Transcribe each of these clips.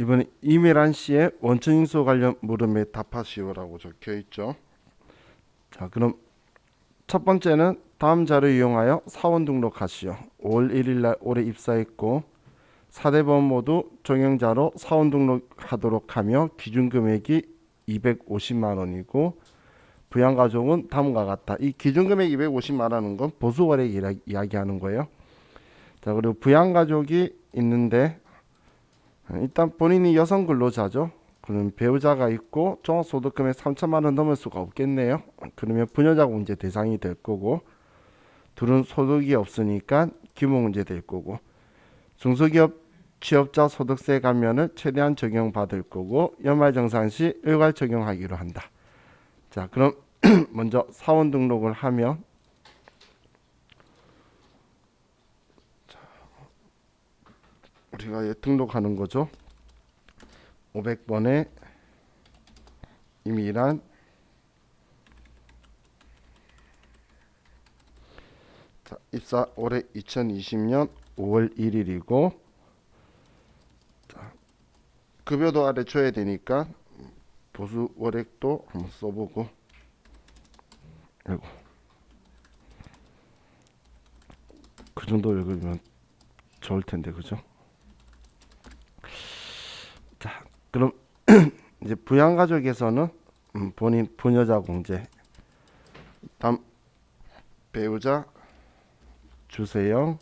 이번에 이메란 씨의 원천인수 관련 물음에 답하시오라고 적혀 있죠. 자, 그럼 첫 번째는 다음 자료를 이용하여 사원 등록하시오. 5월 1일 날 올해 입사했고 4대보험 모두 종영자로 사원 등록하도록 하며 기준 금액이 250만 원이고 부양가족은 다음과 같다. 이 기준 금액 250만 원은 건 보수월액 이야기하는 거예요. 자, 그리고 부양가족이 있는데 일단 본인이 여성 근로자죠. 그럼 배우자가 있고 종합소득금액 3천만 원 넘을 수가 없겠네요. 그러면 부녀자 공제 대상이 될 거고 둘은 소득이 없으니까 규모 문제 될 거고 중소기업 취업자 소득세 감면을 최대한 적용받을 거고 연말정산 시 일괄 적용하기로 한다. 자, 그럼 먼저 사원 등록을 하면 우리가 등록하는 거죠. 500번에 이미 일한 입사 올해 2020년 5월 1일이고 급여도 아래 줘야 되니까 보수 월액도 한번 써보고 아이고 그 정도 읽으면 좋을 텐데 그죠? 자, 그럼 이제 부양가족에서는 본인 부녀자 공제 다음 배우자 주세요.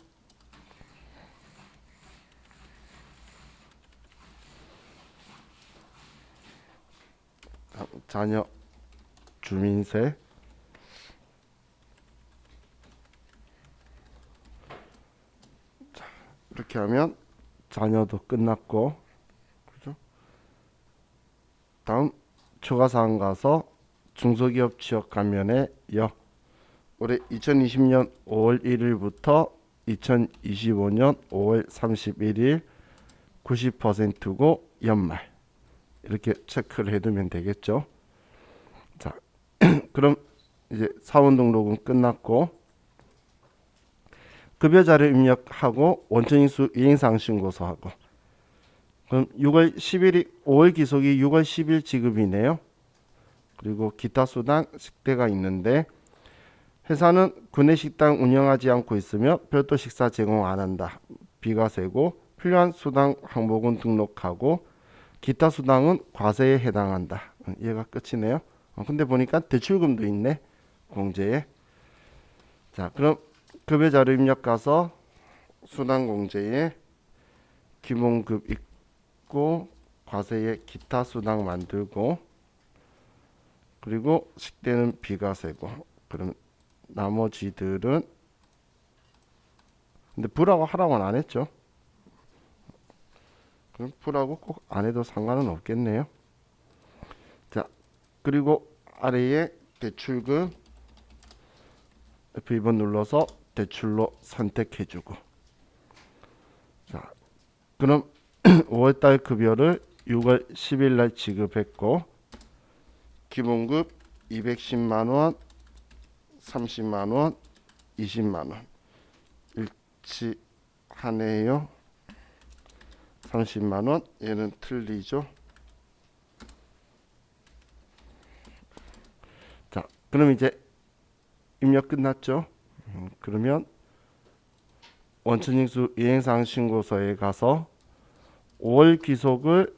자녀 주민세 이렇게 하면 자녀도 끝났고 그죠? 다음 추가사항 가서 중소기업 취업 감면의 올해 2020년 5월 1일부터 2025년 5월 31일 90%고 연말 이렇게 체크를 해두면 되겠죠. 자, 그럼 이제 사원 등록은 끝났고 급여자료 입력하고 원천인수 이행사항 신고서하고 그럼 6월 10일이 5월 기속이 6월 10일 지급이네요. 그리고 기타 수당 식대가 있는데 회사는 구내식당 운영하지 않고 있으며 별도 식사 제공 안 한다. 비과세고 필요한 수당 항목은 등록하고 기타 수당은 과세에 해당한다. 얘가 끝이네요. 근데 보니까 대출금도 있네. 공제에. 자, 그럼 급여자료 입력 가서 수당 공제에 기본급 있고 과세에 기타 수당 만들고 그리고 식대는 비과세고 그럼 나머지들은 근데 부라고 하라고는 안 했죠. 그럼 부라고 꼭 안 해도 상관은 없겠네요. 자, 그리고 아래에 대출금 F2번 눌러서 대출로 선택해주고 자, 그럼 5월달 급여를 6월 10일 날 지급했고 기본급 210만원 30만원 20만원 일치하네요. 30만원 얘는 틀리죠. 자, 그럼 이제 입력 끝났죠. 그러면 원천징수 이행사항 신고서에 가서 5월 기속을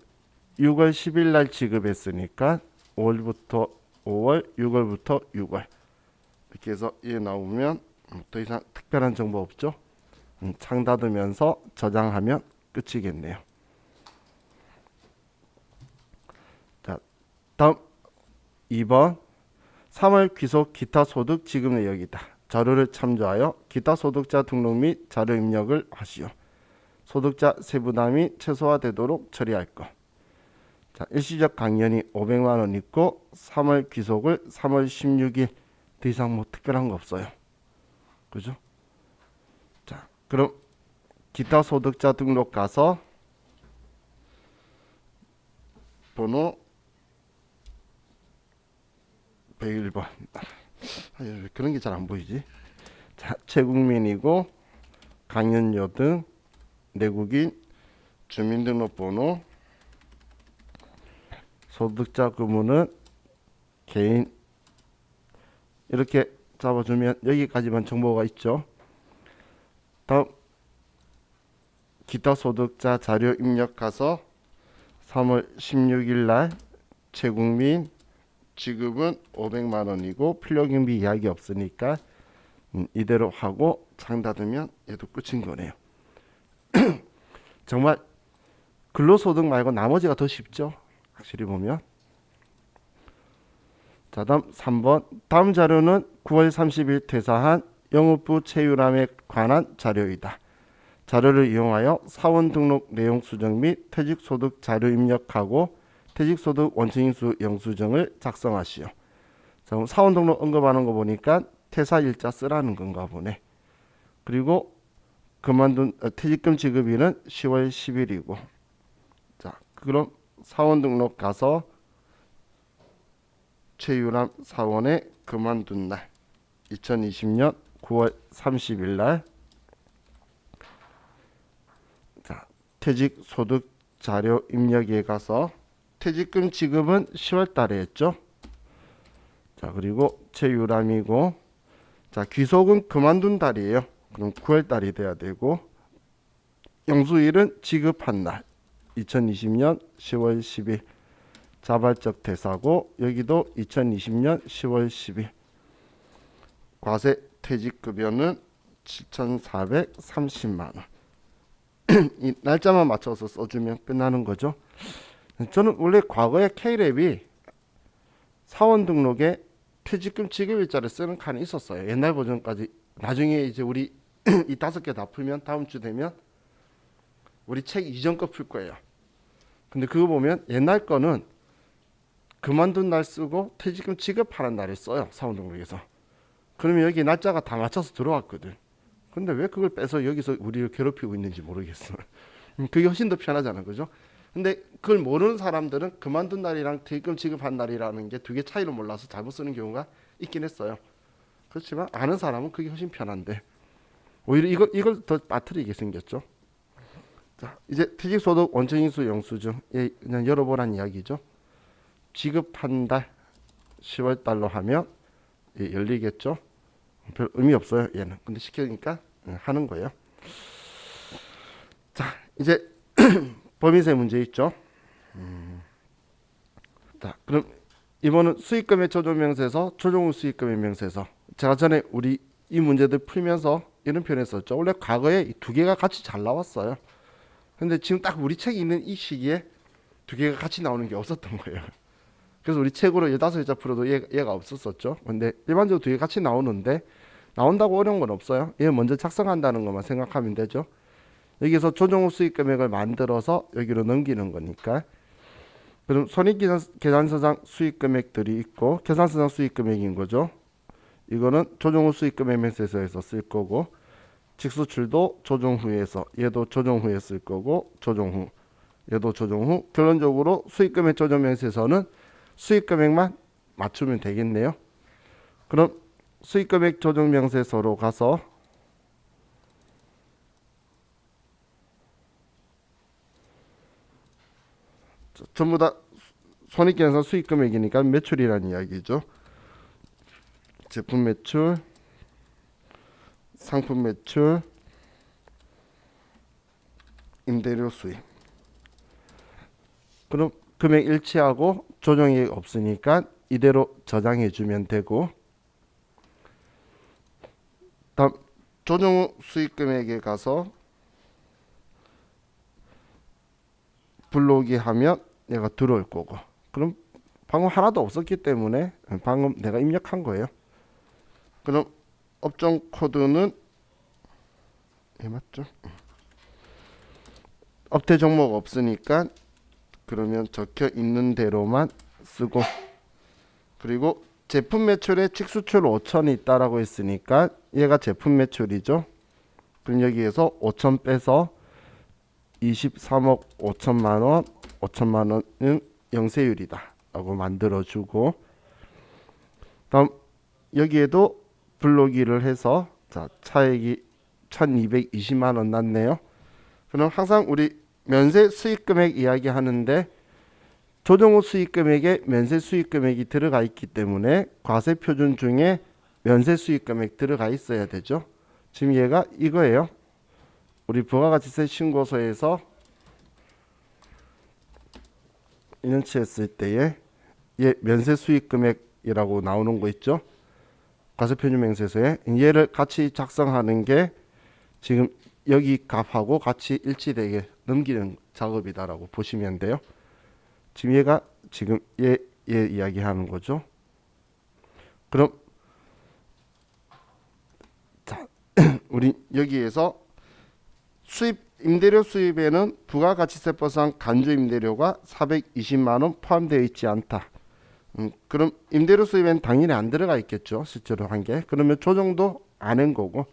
6월 10일 날 지급했으니까 5월부터 5월, 6월부터 6월 이렇게 해서 얘 나오면 더 이상 특별한 정보 없죠. 창 닫으면서 저장하면 끝이겠네요. 자, 다음 2번 3월 귀속 기타 소득 지급 내역이다. 자료를 참조하여 기타 소득자 등록 및 자료 입력을 하시오. 소득자 세부담 및 최소화되도록 처리할 것. 자, 일시적 강연이 500만 원 있고 3월 귀속을 3월 16일 더 이상 뭐 특별한 거 없어요. 그죠? 자, 그럼 기타 소득자 등록 가서 번호 101번 왜 그런 게 잘 안 보이지? 자, 최국민이고 강연료 등 내국인 주민등록번호 소득자 구문은 개인 이렇게 잡아주면 여기까지만 정보가 있죠. 다음 기타 소득자 자료 입력 가서 3월 16일 날 최국민 지급은 500만 원이고 필요경비 이야기 없으니까 이대로 하고 창 닫으면 얘도 끝인 거네요. 정말 근로소득 말고 나머지가 더 쉽죠. 확실히 보면. 자, 다음 3번. 다음 자료는 9월 30일 퇴사한 영업부 체유람에 관한 자료이다. 자료를 이용하여 사원 등록 내용 수정 및 퇴직소득 자료 입력하고 퇴직소득 원천인수 영수증을 작성하시오. 자, 그럼 사원 등록 언급하는 거 보니까 퇴사일자 쓰라는 건가 보네. 그리고 그만둔 퇴직금 지급일은 10월 10일이고. 자, 그럼 사원 등록 가서 최유람 사원에 그만둔 날 2020년 9월 30일 날. 자, 퇴직소득 자료 입력에 가서 퇴직금 지급은 10월 달에 했죠. 자, 그리고 최유람이고, 자, 귀속은 그만둔 달이에요. 그럼 9월 달이 돼야 되고, 영수일은 지급한 날 2020년 10월 10일. 자발적 퇴사고 여기도 2020년 10월 10일. 과세 퇴직급여는 7,430만 원. 이 날짜만 맞춰서 써주면 끝나는 거죠. 저는 원래 과거에 K랩이 사원 등록에 퇴직금 지급일자를 쓰는 칸이 있었어요. 옛날 버전까지. 나중에 이제 우리 이 5개 다 풀면 다음 주 되면 우리 책 이전 거 풀 거예요. 근데 그거 보면 옛날 거는 그만둔 날 쓰고 퇴직금 지급하는 날을 써요. 사원 등록에서. 그러면 여기 날짜가 다 맞춰서 들어왔거든. 근데 왜 그걸 빼서 여기서 우리를 괴롭히고 있는지 모르겠어. 그게 훨씬 더 편하잖아, 그죠? 근데 그걸 모르는 사람들은 그만둔 날이랑 퇴직금 지급한 날이라는 게 두 개 차이를 몰라서 잘못 쓰는 경우가 있긴 했어요. 그렇지만 아는 사람은 그게 훨씬 편한데 오히려 이걸 더 빠뜨리게 생겼죠. 자, 이제 퇴직소득 원천인수 영수증 그냥 열어보란 이야기죠. 지급한 달 10월 달로 하면 열리겠죠. 별 의미 없어요, 얘는. 근데 시키니까 하는 거예요. 자, 이제 법인세 문제 있죠. 자, 그럼 이번은 수익금의 조정명세서, 조정후 수익금의 명세서. 제가 전에 우리 이 문제들 풀면서 이런 표현 했었죠. 원래 과거에 이 두 개가 같이 잘 나왔어요. 근데 지금 딱 우리 책이 있는 이 시기에 두 개가 같이 나오는 게 없었던 거예요. 그래서 우리 책으로 15일자 풀어도 얘가 없었었죠. 근데 일반적으로 두 개 같이 나오는데 나온다고 어려운 건 없어요. 얘 먼저 작성한다는 것만 생각하면 되죠. 여기서 조정 후 수익 금액을 만들어서 여기로 넘기는 거니까. 그럼 손익계산서상 수익 금액들이 있고 계산서상 수익 금액인 거죠. 이거는 조정 후 수익 금액 명세서에서 쓸 거고, 직수출도 조정 후에서, 얘도 조정 후에 쓸 거고, 조정 후, 얘도 조정 후. 결론적으로 수익 금액 조정 명세서는 수익 금액만 맞추면 되겠네요. 그럼 수익 금액 조정 명세서로 가서 전부 다 손익계산서 수익 금액이니까 매출이라는 이야기죠. 제품 매출, 상품 매출, 임대료 수익. 그럼 금액 일치하고 조정이 없으니까 이대로 저장해 주면 되고, 다음 조정 후 수익 금액에 가서 불러오기 하면 얘가 들어올 거고, 그럼 방금 하나도 없었기 때문에 방금 내가 입력한 거예요. 그럼 업종 코드는 맞죠? 업태 종목 없으니까 그러면 적혀 있는 대로만 쓰고, 그리고 제품 매출에 직수출 5천이 있다라고 했으니까 얘가 제품 매출이죠. 그럼 여기에서 5천 빼서 23억 5천만 원, 5천만 원은 영세율이다 라고 만들어주고, 다음 여기에도 불러오기를 해서, 자, 차액이 1220만 원 났네요. 그럼 항상 우리 면세 수익 금액 이야기 하는데 조정 후 수익 금액에 면세 수익 금액이 들어가 있기 때문에 과세 표준 중에 면세 수익 금액 들어가 있어야 되죠. 지금 얘가 이거예요. 우리 부가가치세 신고서에서 2년치 했을 때에 얘 면세 수익 금액이라고 나오는 거 있죠. 과세 표준 명세서에 얘를 같이 작성하는 게 지금 여기 값하고 같이 일치되게 넘기는 작업이다라고 보시면 돼요. 지금 얘가 지금 얘 이야기하는 거죠. 그럼 자, 우리 여기에서 임대료 수입에는 부가가치세법상 간주 임대료가 420만 원 포함되어 있지 않다. 그럼 임대료 수입에는 당연히 안 들어가 있겠죠. 실제로 한 게. 그러면 조정도 안 한 거고.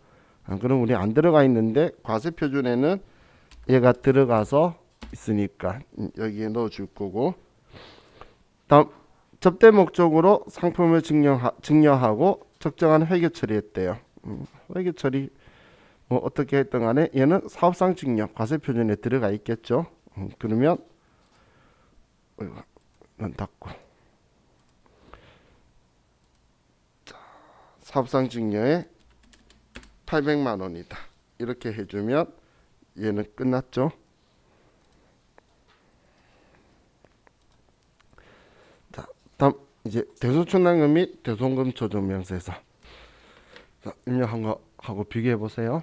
그럼 우리 안 들어가 있는데 과세 표준에는 얘가 들어가서 있으니까 여기에 넣어 줄 거고. 다음 접대 목적으로 상품을 증여하고 적정한 회계 처리했대요. 회계 처리 뭐 어떻게 했든 간에 얘는 사업상 증여 과세 표준에 들어가 있겠죠. 그러면 이건 닫고 사업상 증여에 800만 원이다. 이렇게 해주면 얘는 끝났죠. 자, 다음 이제 대손충당금 및 대손금 조정 명세서 입력한 거 하고 비교해 보세요.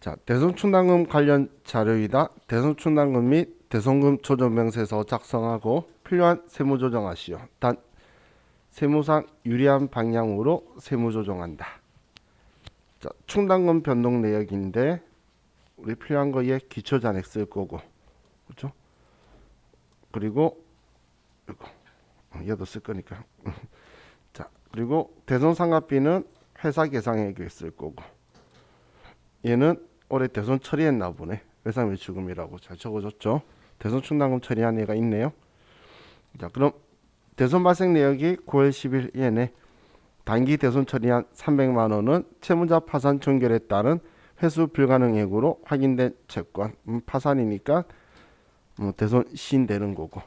자, 대손충당금 관련 자료이다. 대손충당금 및 대손금 조정 명세서 작성하고 필요한 세무 조정하시오. 단 세무상 유리한 방향으로 세무 조정한다. 자, 충당금 변동 내역인데 우리 필요한 거에 기초 잔액 쓸 거고, 그렇죠? 그리고 이거 얘도 쓸 거니까. 자, 그리고 대손상각비는 회사 계상액에 쓸 거고, 얘는 올해 대손 처리했나 보네. 외상외출금이라고 잘 적어줬죠. 대손 충당금 처리한 애가 있네요. 자, 그럼 대손 발생 내역이 9월 10일 얘네. 단기 대손 처리한 300만 원은 채무자 파산 종결에 따른 회수 불가능액으로 확인된 채권. 파산이니까 대손 시인되는 거고.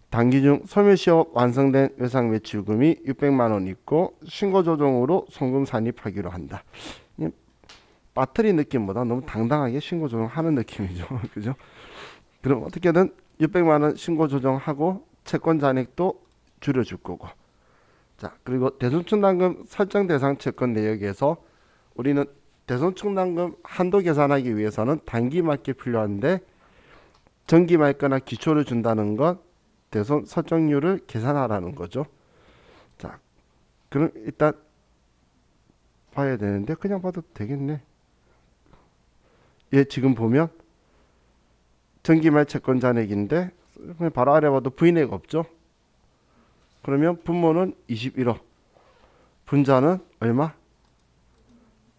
단기 중 소멸시효 완성된 외상외출금이 600만 원 있고 신고 조정으로 송금 산입하기로 한다. 빠트리 느낌보다 너무 당당하게 신고 조정하는 느낌이죠. 그죠? 그럼 어떻게든 600만 원 신고 조정하고 채권 잔액도 줄여줄 거고. 자, 그리고 대손충당금 설정 대상 채권 내역에서 우리는 대손충당금 한도 계산하기 위해서는 단기 맞게 필요한데 정기 맑거나 기초를 준다는 건 대손 설정률을 계산하라는 거죠. 자, 그럼 일단 봐야 되는데 그냥 봐도 되겠네. 얘 지금 보면 정기말 채권 잔액인데 그냥 바로 아래 봐도 부인액 없죠. 그러면 분모는 21억, 분자는 얼마?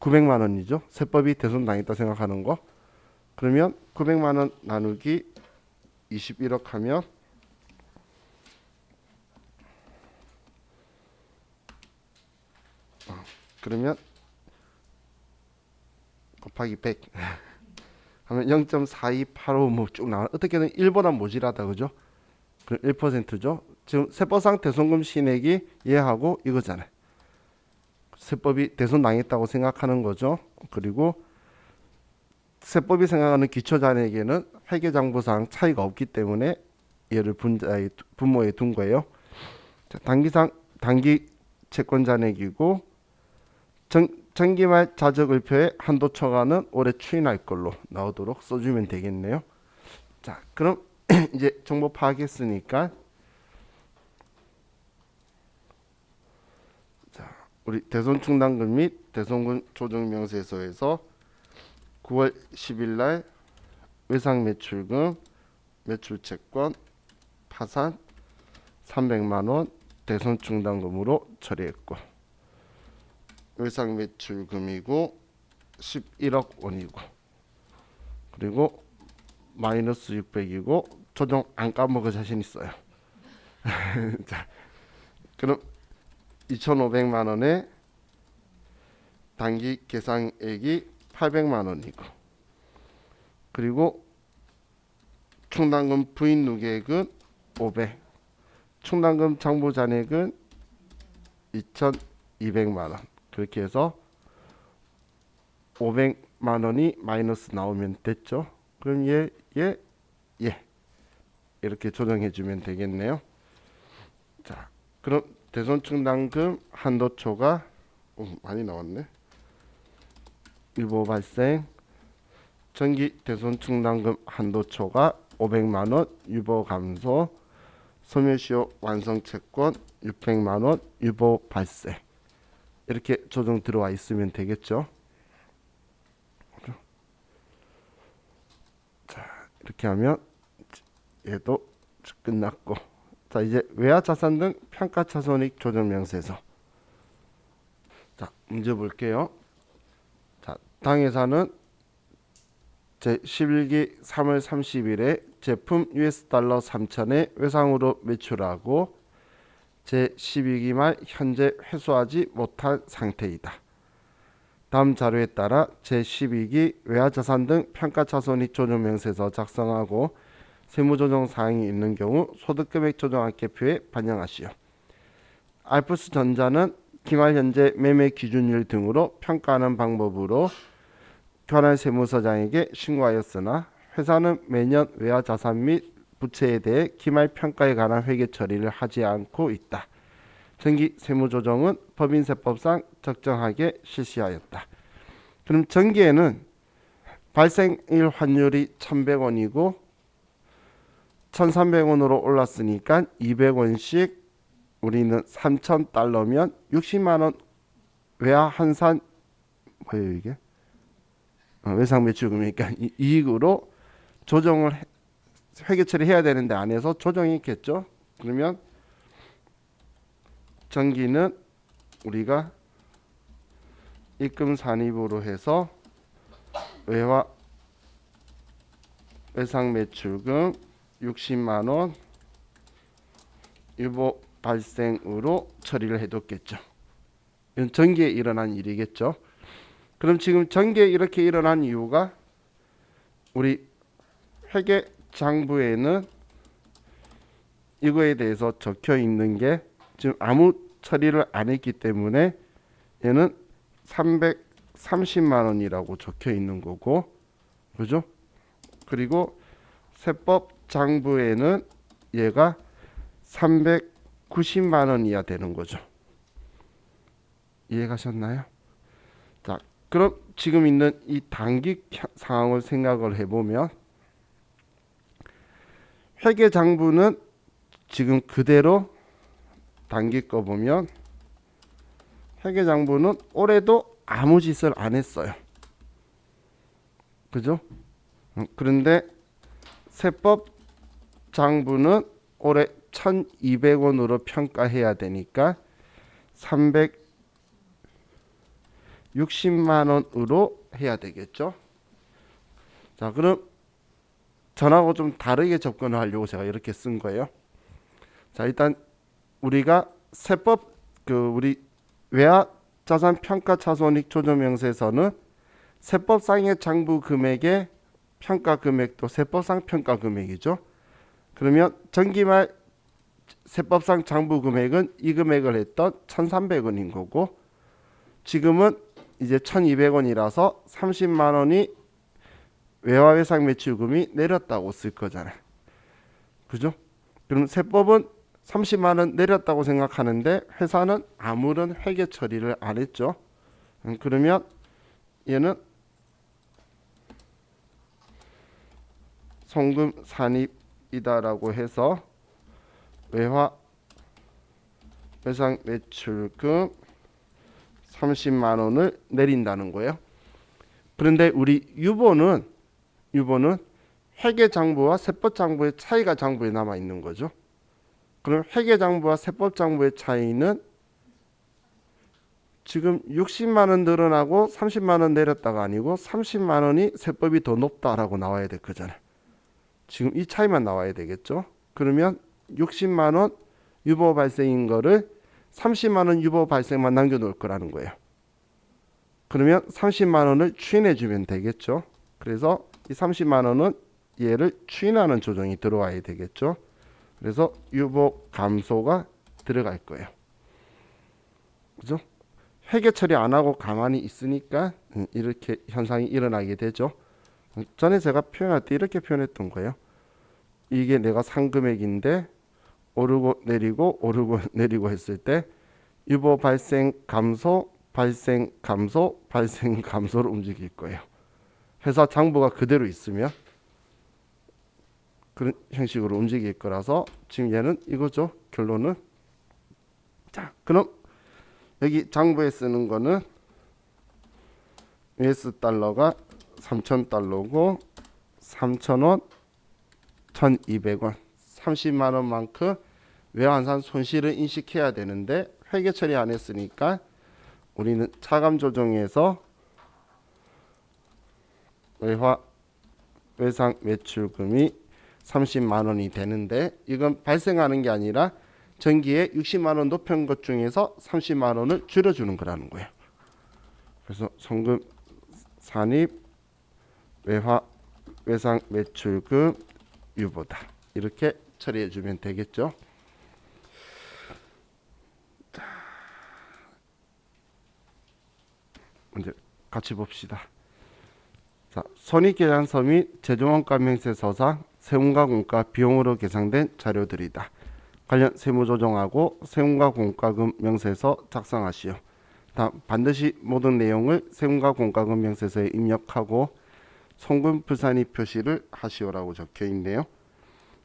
900만 원이죠. 세법이 대손당했다 생각하는 거. 그러면 900만 원 나누기 21억 하면 그러면 곱하기 100 하면 0.4285 뭐 쭉 나와. 어떻게든 1보다 모자라다, 그죠? 그럼 1%죠. 지금 세법상 대손금 신액이 얘하고 이거잖아요. 세법이 대손 당했다고 생각하는 거죠. 그리고 세법이 생각하는 기초잔액에는 회계장부상 차이가 없기 때문에 얘를 분모에 둔 거예요. 자, 단기 채권 잔액이고 정기말 자적을표의 한도 초과는 올해 추인할 걸로 나오도록 써주면 되겠네요. 자, 그럼 이제 정보 파악했으니까 자, 우리 대손충당금 및 대손금 조정명세서에서 9월 10일 날 외상매출금, 매출채권, 파산 300만 원 대손충당금으로 처리했고 외상매출금이고 11억 원이고 그리고 마이너스 600이고 조정 안 까먹을 자신 있어요. 자, 그럼 2,500만 원에 단기 계상액이 800만 원이고 그리고 충당금 부인 누계액은 500. 충당금 장부 잔액은 2,200만 원. 그렇게 해서 500만 원이 마이너스 나오면 됐죠. 그럼 얘 이렇게 조정해 주면 되겠네요. 자, 그럼 대손충당금 한도초가 많이 나왔네. 유보 발생. 전기 대손충당금 한도초가 500만 원 유보 감소. 소멸시효 완성채권 600만 원 유보 발생. 이렇게 조정 들어와 있으면 되겠죠. 자, 이렇게 하면 얘도 끝났고, 자 이제 외화자산 등 평가차손익 조정명세서. 자, 문제 볼게요. 자, 당회사는 제11기 3월 30일에 제품 $달러 3천에 외상으로 매출하고 제12기 말 현재 회수하지 못한 상태이다. 다음 자료에 따라 제12기 외화자산 등 평가차손익 조정명세서 작성하고 세무조정 사항이 있는 경우 소득금액 조정합계표에 반영하시오. 알프스전자는 기말 현재 매매 기준일 등으로 평가하는 방법으로 관할 세무서장에게 신고하였으나 회사는 매년 외화자산 및 부채에 대해 기말 평가에 관한 회계 처리를 하지 않고 있다. 전기 세무조정은 법인세법상 적정하게 실시하였다. 그럼 전기에는 발생일 환율이 1,100원이고 1,300원으로 올랐으니까 200원씩 우리는 3,000달러면 60만 원 외화 환산 뭐예요 이게? 외상 매출금이니까 이익으로 조정을 회계 처리해야 되는데 안 해서 조정이 있겠죠. 그러면 전기는 우리가 입금 산입으로 해서 외상 매출금 60만 원 유보 발생으로 처리를 해뒀겠죠. 이건 전기에 일어난 일이겠죠. 그럼 지금 전기에 이렇게 일어난 이유가 우리 회계 장부에는 이거에 대해서 적혀 있는 게 지금 아무 처리를 안 했기 때문에 얘는 330만 원이라고 적혀 있는 거고, 그죠? 그리고 세법 장부에는 얘가 390만 원이야 되는 거죠. 이해가셨나요? 자, 그럼 지금 있는 이 단기 상황을 생각을 해보면 회계 장부는 지금 그대로 단기 거 보면 회계 장부는 올해도 아무 짓을 안 했어요. 그죠? 그런데 세법 장부는 올해 1,200원으로 평가해야 되니까 360만 원으로 해야 되겠죠. 자, 그럼 전하고 좀 다르게 접근을 하려고 제가 이렇게 쓴 거예요. 자, 일단 우리가 세법 우리 외화자산 평가차손익 조정명세서는 세법상의 장부 금액의 평가 금액도 세법상 평가 금액이죠. 그러면 전기말 세법상 장부 금액은 이 금액을 했던 1,300원인 거고, 지금은 이제 1,200원이라서 30만 원이 외화외상 매출금이 내렸다고 쓸 거잖아요. 그죠? 그럼 세법은 30만 원 내렸다고 생각하는데 회사는 아무런 회계 처리를 안 했죠. 그러면 얘는 송금 산입이다라고 해서 외상 매출금 30만 원을 내린다는 거예요. 그런데 우리 유보는 회계 장부와 세법 장부의 차이가 장부에 남아 있는 거죠. 그럼 회계 장부와 세법 장부의 차이는 지금 60만 원 늘어나고 30만 원 내렸다가 아니고 30만 원이 세법이 더 높다라고 나와야 될 거잖아요. 지금 이 차이만 나와야 되겠죠. 그러면 60만 원 유보 발생인 거를 30만 원 유보 발생만 남겨놓을 거라는 거예요. 그러면 30만 원을 추인해 주면 되겠죠. 그래서 이 30만 원은 얘를 추인하는 조정이 들어와야 되겠죠. 그래서 유보 감소가 들어갈 거예요. 그죠? 회계 처리 안 하고 가만히 있으니까 이렇게 현상이 일어나게 되죠. 전에 제가 표현할 때 이렇게 표현했던 거예요. 이게 내가 산 금액인데 오르고 내리고 오르고 내리고 했을 때 유보 발생 감소 발생 감소 발생 감소로 움직일 거예요. 회사 장부가 그대로 있으면 그런 형식으로 움직일 거라서 지금 얘는 이거죠. 결론은. 자, 그럼 여기 장부에 쓰는 거는 US 달러가 3,000달러고 3,000원 1,200원 30만 원만큼 외환산 손실을 인식해야 되는데 회계 처리 안 했으니까 우리는 차감 조정에서 외상 매출금이 30만 원이 되는데 이건 발생하는 게 아니라 전기에 60만 원 높은 것 중에서 30만 원을 줄여주는 거라는 거예요. 그래서 송금 산입 외상 매출금 유보다 이렇게 처리해 주면 되겠죠. 이제 같이 봅시다. 자, 손익계산서 및 재정원가 명세서상 세금과 공과 비용으로 계상된 자료들이다. 관련 세무조정하고 세금과 공과금 명세서 작성하시오. 다음 반드시 모든 내용을 세금과 공과금 명세서에 입력하고 송금 불산입 표시를 하시오라고 적혀 있네요.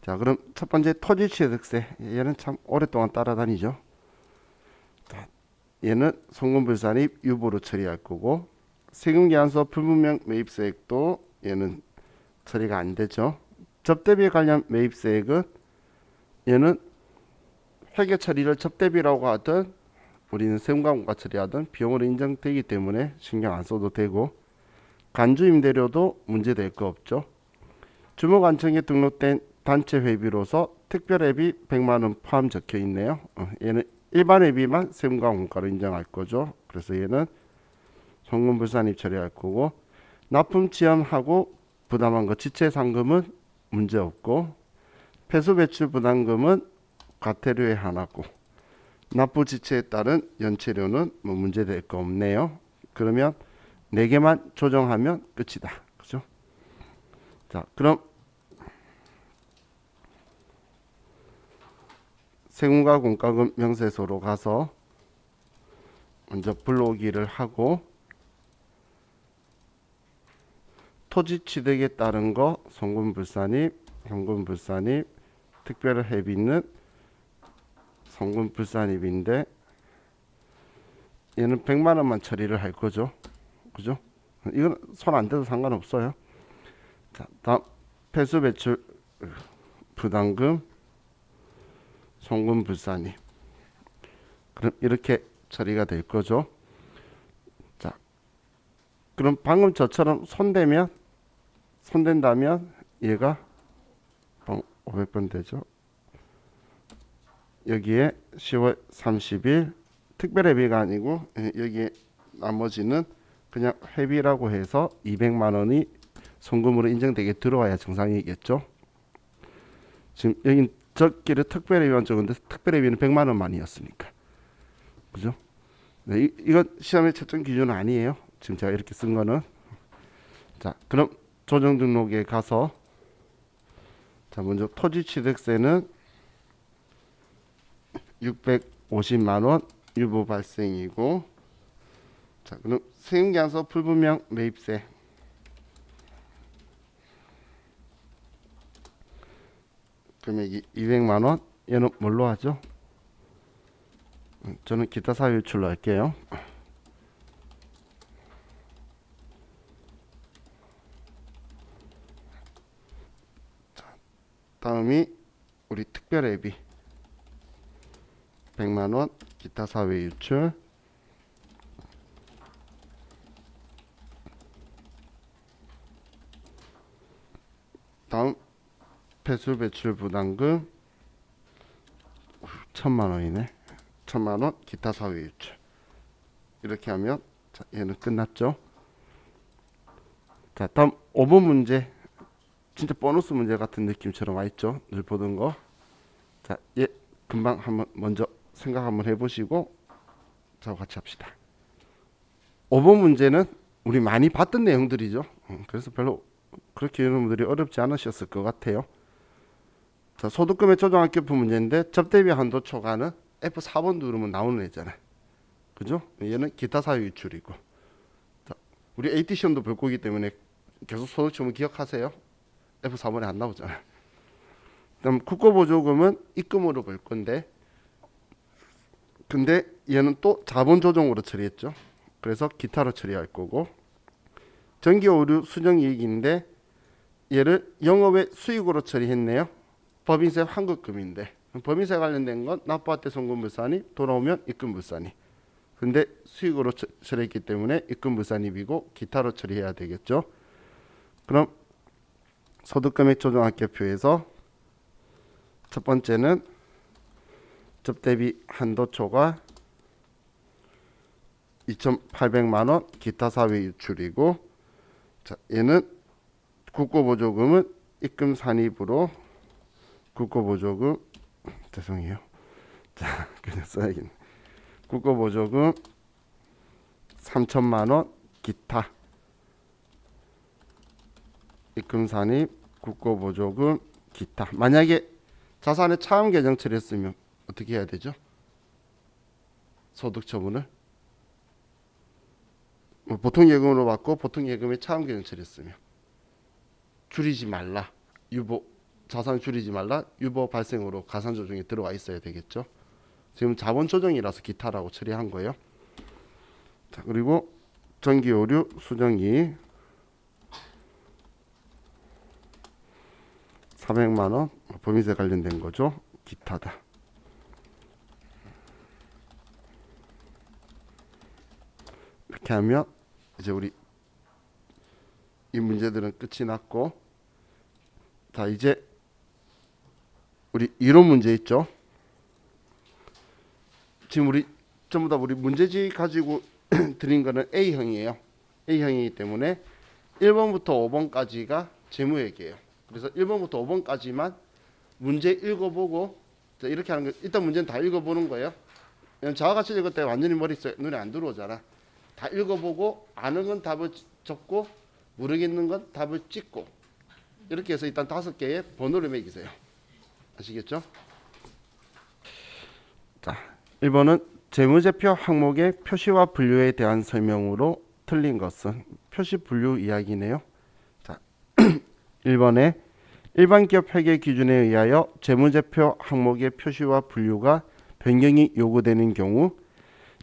자, 그럼 첫 번째 토지취득세. 얘는 참 오랫동안 따라다니죠. 자, 얘는 송금 불산입 유보로 처리할 거고 세금계산서 불분명 매입세액도 얘는 처리가 안 되죠. 접대비에 관련 매입세액은 얘는 회계 처리를 접대비라고 하든 우리는 세금과 공과 처리하든 비용으로 인정되기 때문에 신경 안 써도 되고 간주 임대료도 문제될 거 없죠. 주무관청에 등록된 단체 회비로서 특별회비 100만 원 포함 적혀 있네요. 얘는 일반 회비만 세금과 공과로 인정할 거죠. 그래서 얘는 송금 불산입 처리할 거고 납품 지연하고 부담한 거 지체 상금은 문제 없고 폐수 배출 부담금은 과태료에 하나고 납부 지체에 따른 연체료는 뭐 문제될 거 없네요. 그러면 4개만 조정하면 끝이다. 그죠? 자, 그럼 세금과 공과금 명세서로 가서 먼저 불러오기를 하고 토지 취득에 따른 거 송금 불산입, 현금 불산입, 특별회비는 송금 불산입인데 얘는 100만 원만 처리를 할 거죠. 그죠? 이건 손 안 대도 상관없어요. 자, 다음 폐수 배출 부담금 송금 불산입. 그럼 이렇게 처리가 될 거죠. 자, 그럼 방금 저처럼 손댄다면 얘가 500번 되죠. 여기에 10월 30일 특별회비가 아니고 여기에 나머지는 그냥 회비라고 해서 200만 원이 송금으로 인정되게 들어와야 정상이겠죠. 지금 여긴 적기를 특별회비만 적은데 특별회비는 100만 원만이었으니까. 그죠? 네, 이건 시험의 채점 기준은 아니에요. 지금 제가 이렇게 쓴 거는. 자, 그럼 조정 등록에 가서 자, 먼저 토지 취득세는 650만 원 유보 발생이고 자, 그럼 세금계산서 불분명 매입세 금액이 200만 원. 얘는 뭘로 하죠? 저는 기타 사유 유출로 할게요. 자, 다음이 우리 특별회비 100만 원 기타 사유 유출. 다음 폐수 배출 부담금 1,000만 원이네. 1,000만 원 기타 사유 유출. 이렇게 하면 자, 얘는 끝났죠. 자, 다음 5번 문제. 진짜 보너스 문제 같은 느낌처럼 와 있죠. 늘 보던 거. 자, 금방 한번 먼저 생각 한번 해보시고 저와 같이 합시다. 5번 문제는 우리 많이 봤던 내용들이죠. 그래서 별로 그렇게 여러분들이 어렵지 않으셨을 것 같아요. 자, 소득금의 조정학교표 문제인데 접대비 한도 초과는 F4번 누르면 나오는 애잖아요. 그죠? 얘는 기타 사유 유출이고. 자, 우리 AT 시험도 볼 거기 때문에 계속 소득점을 기억하세요. F4번에 안 나오잖아요. 그다음 국고보조금은 입금으로 볼 건데, 근데 얘는 또 자본 조정으로 처리했죠. 그래서 기타로 처리할 거고, 전기 오류 수정 이익인데 얘를 영업의 수익으로 처리했네요. 법인세 환급금인데 법인세 관련된 건 납부할 때 송금물산이 돌아오면 입금물산이. 근데 수익으로 처리했기 때문에 입금물산입이고 기타로 처리해야 되겠죠. 그럼 소득금액 조정학계표에서 첫 번째는 접대비 한도 초과 2,800만 원 기타 사회 유출이고, 자, 얘는 국고보조금은 입금 산입으로 국고보조금 죄송해요. 자, 그냥 써야겠네. 국고보조금 3천만 원 기타 입금 산입 국고보조금 기타. 만약에 자산의 차압 계정 처리했으면 어떻게 해야 되죠? 소득 처분을 보통 예금으로 받고 보통 예금의 차압 계정 처리했으면 줄이지 말라. 유보 자산 줄이지 말라. 유보 발생으로 가산 조정에 들어와 있어야 되겠죠. 지금 자본 조정이라서 기타라고 처리한 거예요. 자, 그리고 전기 오류 수정이 400만 원 법인세 관련된 거죠. 기타다. 이렇게 하면 이제 우리 이 문제들은 끝이 났고, 자, 이제 우리 이론 문제 있죠. 지금 우리 전부 다 우리 문제지 가지고 드린 거는 A형이에요. A형이기 때문에 1번부터 5번까지가 재무회계예요. 그래서 1번부터 5번까지만 문제 읽어보고, 자, 이렇게 하는 거. 일단 문제는 다 읽어보는 거예요. 저와 같이 읽을 때 완전히 눈에 안 들어오잖아. 다 읽어보고 아는 건 답을 적고 모르겠는 건 답을 찍고, 이렇게 해서 일단 5개의 번호를 매기세요. 아시겠죠? 자, 1번은 재무제표 항목의 표시와 분류에 대한 설명으로 틀린 것은 표시 분류 이야기네요. 자, 1번에 일반 기업 회계 기준에 의하여 재무제표 항목의 표시와 분류가 변경이 요구되는 경우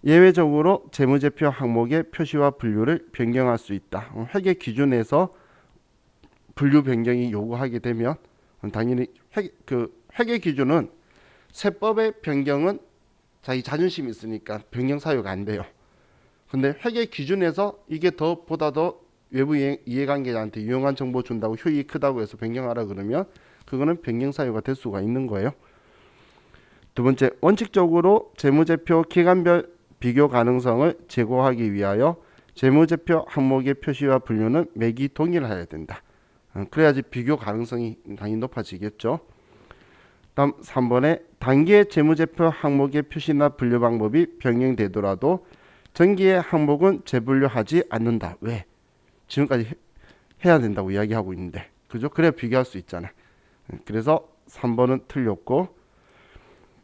예외적으로 재무제표 항목의 표시와 분류를 변경할 수 있다. 회계 기준에서 분류 변경이 요구하게 되면 당연히 회계 기준은 세법의 변경은 자기 자존심이 있으니까 변경 사유가 안 돼요. 근데 회계 기준에서 이게 보다 더 외부 이해관계자한테 유용한 정보 준다고 효익이 크다고 해서 변경하라 그러면 그거는 변경 사유가 될 수가 있는 거예요. 두 번째, 원칙적으로 재무제표 기간별 비교 가능성을 제고하기 위하여 재무제표 항목의 표시와 분류는 매기 동일해야 된다. 그래야지 비교 가능성이 당연히 높아지겠죠. 다음 3번에 단기의 재무제표 항목의 표시나 분류 방법이 변경되더라도 전기의 항목은 재분류하지 않는다. 왜? 지금까지 해야 된다고 이야기하고 있는데, 그죠? 그래야 비교할 수 있잖아. 그래서 3번은 틀렸고,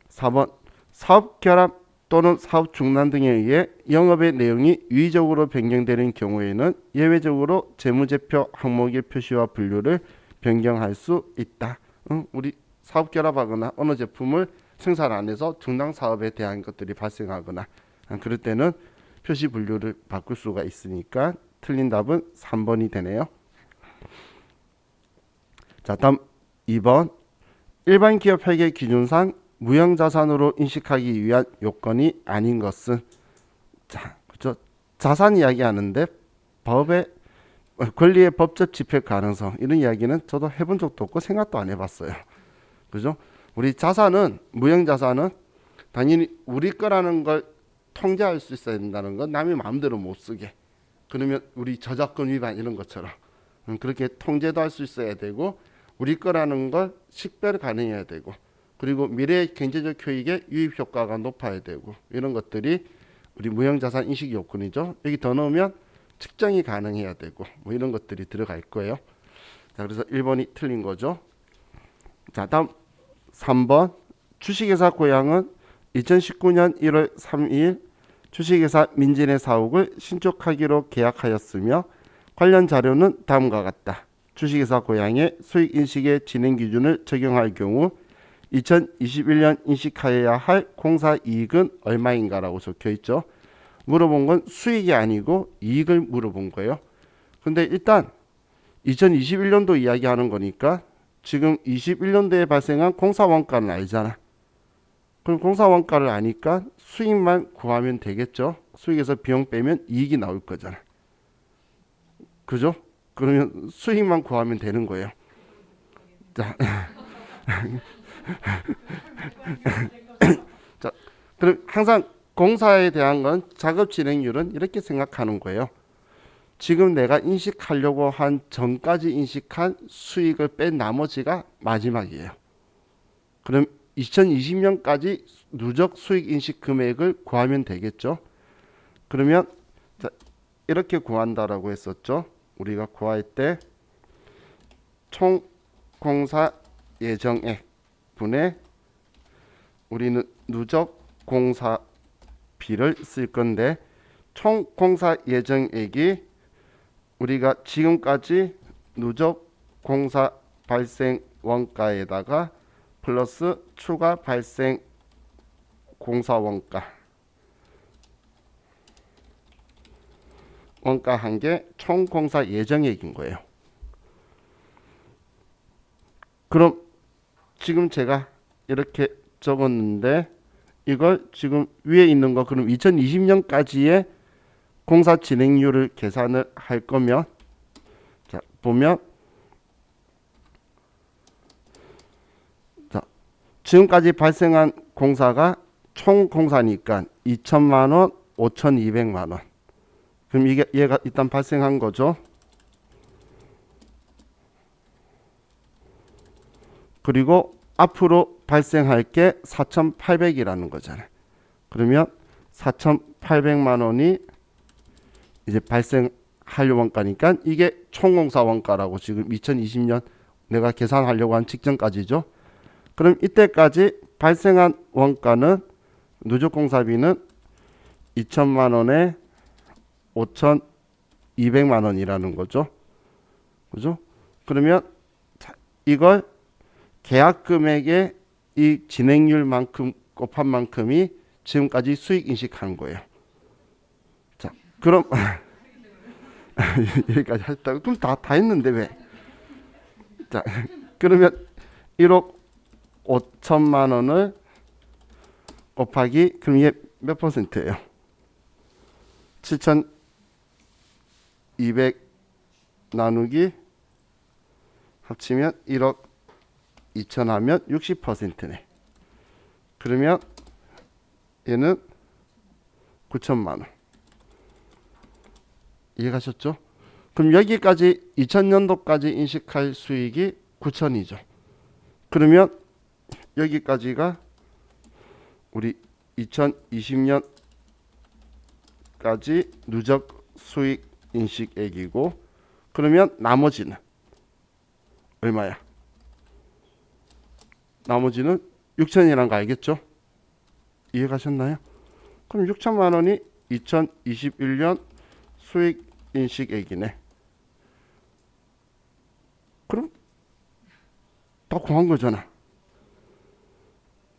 4번 사업 결합 또는 사업 중단 등에 의해 영업의 내용이 유의적으로 변경되는 경우에는 예외적으로 재무제표 항목의 표시와 분류를 변경할 수 있다. 우리 사업 결합하거나 어느 제품을 생산 안 해서 중단 사업에 대한 것들이 발생하거나 그럴 때는 표시 분류를 바꿀 수가 있으니까 틀린 답은 3번이 되네요. 자, 다음 2번 일반 기업 회계 기준상 무형자산으로 인식하기 위한 요건이 아닌 것은, 자, 그죠? 자산 이야기하는데 법의 권리의 법적 집행 가능성 이런 이야기는 저도 해본 적도 없고 생각도 안 해봤어요. 그죠? 우리 자산은 무형자산은 당연히 우리 거라는 걸 통제할 수 있어야 된다는 건 남이 마음대로 못 쓰게. 그러면 우리 저작권 위반 이런 것처럼 그렇게 통제도 할 수 있어야 되고 우리 거라는 걸 식별 가능해야 되고 그리고 미래의 경제적 효익의 유입 효과가 높아야 되고 이런 것들이 우리 무형자산 인식 요건이죠. 여기 더 넣으면 측정이 가능해야 되고 뭐 이런 것들이 들어갈 거예요. 자, 그래서 1번이 틀린 거죠. 자, 다음 3번 주식회사 고양은 2019년 1월 3일 주식회사 민진의 사옥을 신축하기로 계약하였으며 관련 자료는 다음과 같다. 주식회사 고양의 수익인식의 진행 기준을 적용할 경우 2021년 인식하여야 할 공사 이익은 얼마인가라고 적혀 있죠. 물어본 건 수익이 아니고 이익을 물어본 거예요. 근데 일단 2021년도 이야기하는 거니까 지금 21년도에 발생한 공사 원가는 알잖아. 그럼 공사 원가를 아니까 수익만 구하면 되겠죠. 수익에서 비용 빼면 이익이 나올 거잖아. 그죠? 그러면 수익만 구하면 되는 거예요. 자, 자, 그럼 항상 공사에 대한 건 작업 진행률은 이렇게 생각하는 거예요. 지금 내가 인식하려고 한 전까지 인식한 수익을 뺀 나머지가 마지막이에요. 그럼 2020년까지 누적 수익 인식 금액을 구하면 되겠죠. 그러면 자, 이렇게 구한다라고 했었죠. 우리가 구할 때 총 공사 예정액 분의 우리는 누적 공사비를 쓸 건데 총 공사 예정액이 우리가 지금까지 누적 공사 발생 원가에다가 플러스 추가 발생 공사 원가 한 게 총 공사 예정액인 거예요. 그럼 지금 제가 이렇게 적었는데 이걸 지금 위에 있는 거 그럼 2020년까지의 공사 진행률을 계산을 할 거면 자 보면 자 지금까지 발생한 공사가 총 공사니까 2천만 원, 5,200만 원. 그럼 이게 얘가 일단 발생한 거죠. 그리고 앞으로 발생할 게 4,800이라는 거잖아요. 그러면 4,800만 원이 이제 발생할 원가니까 이게 총공사 원가라고 지금 2020년 내가 계산하려고 한 직전까지죠. 그럼 이때까지 발생한 원가는 누적 공사비는 2천만 원에 5,200만 원이라는 거죠. 그죠? 그러면 이걸 계약 금액의 이 진행률만큼 곱한 만큼이 지금까지 수익 인식한 거예요. 자, 그럼 여기까지 했다고? 그럼 다 했는데 왜? 자, 그러면 1억 5천만 원을 곱하기 그럼 이게 몇 퍼센트예요? 7,200 나누기 합치면 1억 2천 하면 60%네. 그러면 얘는 9천만 원. 이해가셨죠? 그럼 여기까지 2000년도까지 인식할 수익이 9천이죠. 그러면 여기까지가 우리 2020년까지 누적 수익 인식액이고 그러면 나머지는 얼마야? 나머지는 6천이라는 거 알겠죠? 이해가셨나요? 그럼 6천만 원이 2021년 수익 인식액이네. 그럼 다 구한 거잖아.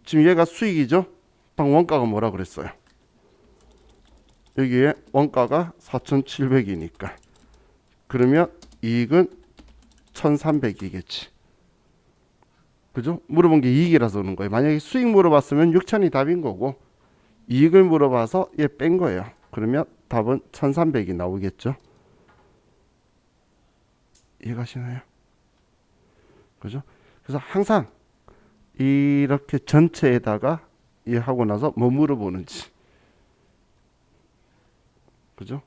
지금 얘가 수익이죠? 방금 원가가 뭐라 그랬어요? 여기에 원가가 4,700이니까 그러면 이익은 1,300이겠지. 그죠? 물어본 게 이익이라서 그런 거예요. 만약에 수익 물어봤으면 6천이 답인 거고 이익을 물어봐서 얘 뺀 거예요. 그러면 답은 1,300이 나오겠죠. 이해가시나요? 그죠? 그래서 항상 이렇게 전체에다가 이해하고 나서 뭐 물어보는지. 그죠?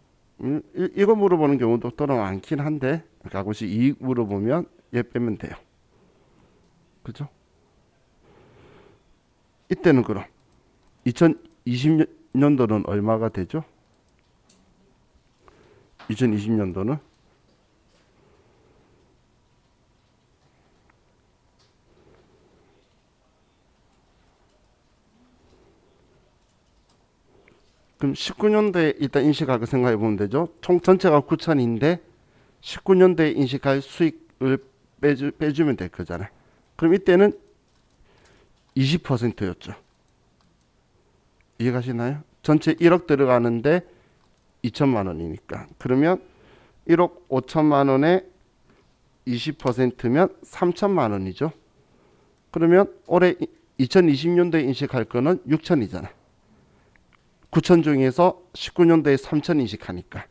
이거 물어보는 경우도 또는 많긴 한데 가끔씩 이익 물어보면 얘 빼면 돼요. 그죠? 이때는 그럼 2020년도는 얼마가 되죠? 2020년도는 그럼 19년도에 일단 인식할 거 생각해 보면 되죠. 총 전체가 9천인데 19년도에 인식할 수익을 빼주면 될 거잖아요. 그럼 이때는 20%였죠. 이해가시나요? 전체 1억 들어가는데 2천만 원이니까. 그러면 1억 5천만 원에 20%면 3천만 원이죠. 그러면 올해 2020년도에 인식할 거는 6천이잖아. 9천 중에서 19년도에 3천 인식하니까.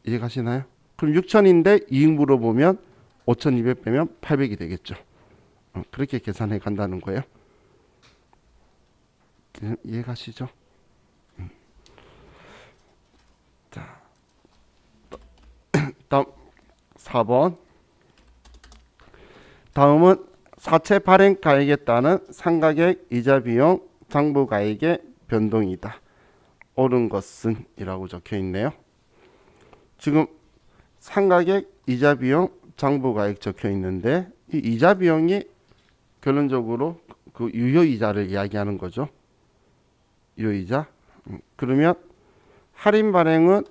이해가시나요? 그럼 6천인데 이익 물어보면 5,200 빼면 800이 되겠죠. 그렇게 계산해 간다는 거예요. 이해가시죠? 자, 다음 4번. 다음은 사채 발행가액에 따른 상가액, 이자 비용, 장부가액의 변동이다. 옳은 것은 이라고 적혀 있네요. 지금 상가액, 이자 비용, 장부가액 적혀 있는데 이 이자 비용이 결론적으로 그 유효이자를 이야기하는 거죠. 유효이자. 그러면 할인 발행은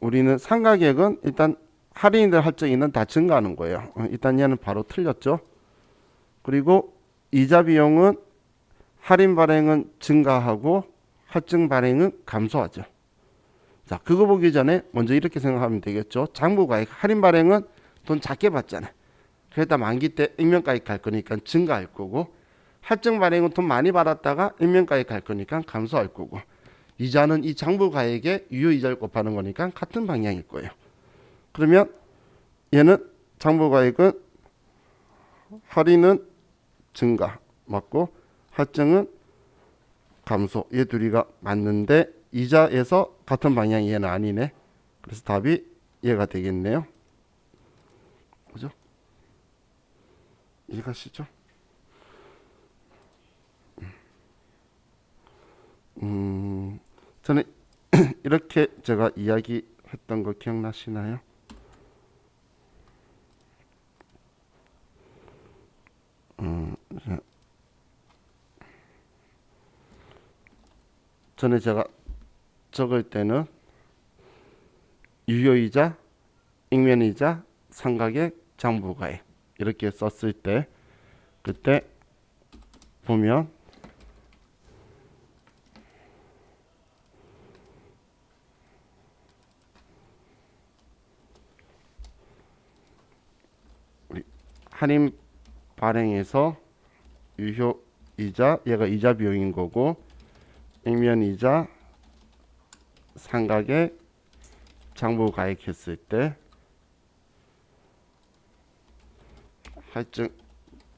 우리는 상가액은 일단 할인을 할 적에는 다 증가하는 거예요. 일단 얘는 바로 틀렸죠. 그리고 이자 비용은 할인 발행은 증가하고 할증 발행은 감소하죠. 자, 그거 보기 전에 먼저 이렇게 생각하면 되겠죠. 장부가액, 할인 발행은 돈 작게 받잖아요. 그러다 만기 때 액면가액 갈 거니까 증가할 거고, 할증 발행은 돈 많이 받았다가 액면가액 갈 거니까 감소할 거고, 이자는 이 장부가액에 유효이자를 곱하는 거니까 같은 방향일 거예요. 그러면 얘는 장부가액은 할인은 증가 맞고 할증은 감소. 얘 둘이가 맞는데 이자에서 같은 방향이 얘는 아니네. 그래서 답이 얘가 되겠네요. 그죠? 이해가시죠? 저는 이렇게 제가 이야기했던 거 기억나시나요? 전에 제가 적을 때는 유효이자, 액면이자, 상가액, 장부가액 이렇게 썼을 때 그때 보면 우리 할인 발행에서 유효이자 얘가 이자 비용인 거고 액면이자 상가액 장부가액 했을 때 할증